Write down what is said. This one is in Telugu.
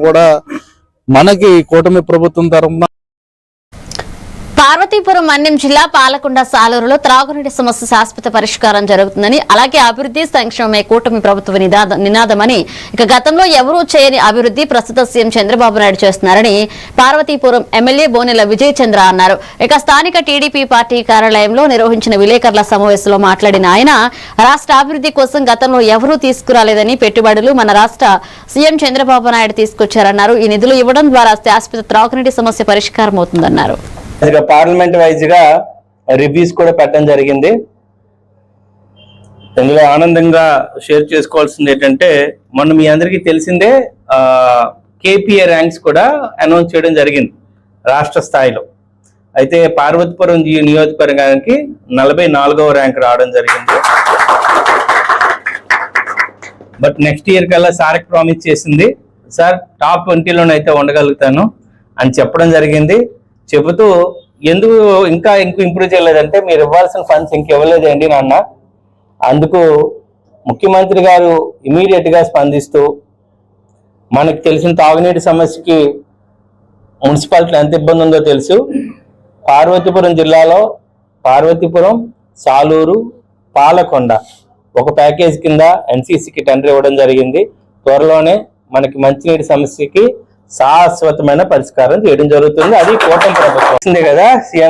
కూడా మనకి కూటమి ప్రభుత్వం తరఫున పార్వతీపురం మన్యం జిల్లా పాలకొండ సాలూరులో త్రాగునీటి సమస్య శాశ్వత పరిష్కారం జరుగుతుందని, అలాగే అభివృద్ధి సంక్షేమమే కూటమి ప్రభుత్వ నినాదమని, ఇక గతంలో ఎవరూ చేయని అభివృద్ధి ప్రస్తుత సీఎం చంద్రబాబు నాయుడు చేస్తున్నారని పార్వతీపురం ఎమ్మెల్యే బోనెల విజయ్ చంద్ర అన్నారు. ఇక స్థానిక టీడీపీ పార్టీ కార్యాలయంలో నిర్వహించిన విలేకరుల సమావేశంలో మాట్లాడిన ఆయన, రాష్ట్ర అభివృద్ధి కోసం గతంలో ఎవరూ తీసుకురాలేదని, పెట్టుబడులు మన రాష్ట్ర సీఎం చంద్రబాబు నాయుడు తీసుకొచ్చారన్నారు. ఈ నిధులు ఇవ్వడం ద్వారా శాశ్వత త్రాగునీటి సమస్య పరిష్కారం అవుతుందన్నారు. పార్లమెంట్ వైజ్ గా రివ్యూస్ కూడా పెట్టడం జరిగింది. ఇందులో ఆనందంగా షేర్ చేసుకోవాల్సింది ఏంటంటే, మొన్న మీ అందరికీ తెలిసిందే KPA ర్యాంక్స్ కూడా అనౌన్స్ చేయడం జరిగింది రాష్ట్ర స్థాయిలో. అయితే పార్వతీపురం నియోజకవర్గానికి 44వ ర్యాంక్ రావడం జరిగింది. బట్ నెక్స్ట్ ఇయర్ కల్లా సార్కి ప్రామిస్ చేసింది, సార్ టాప్ 20లోనైతే ఉండగలుగుతాను అని చెప్పడం జరిగింది. చెబుతూ ఎందుకు ఇంకా ఇంప్రూవ్ చేయలేదంటే, మీరు ఇవ్వాల్సిన ఫండ్స్ ఇంకివ్వలేదండి నాన్న. అందుకు ముఖ్యమంత్రి గారు ఇమీడియట్ గా స్పందిస్తూ మనకు తెలిసిన తాగునీటి సమస్యకి మున్సిపాలిటీ ఎంత ఇబ్బంది ఉందో తెలుసు. పార్వతీపురం జిల్లాలో పార్వతీపురం, సాలూరు, పాలకొండ ఒక ప్యాకేజ్ కింద NCCకి టెండర్ ఇవ్వడం జరిగింది. త్వరలోనే మనకి మంచినీటి సమస్యకి శాశ్వతమైన పరిష్కారం చేయడం జరుగుతుంది. అది కూటమి ప్రభుత్వం కదా సీఎం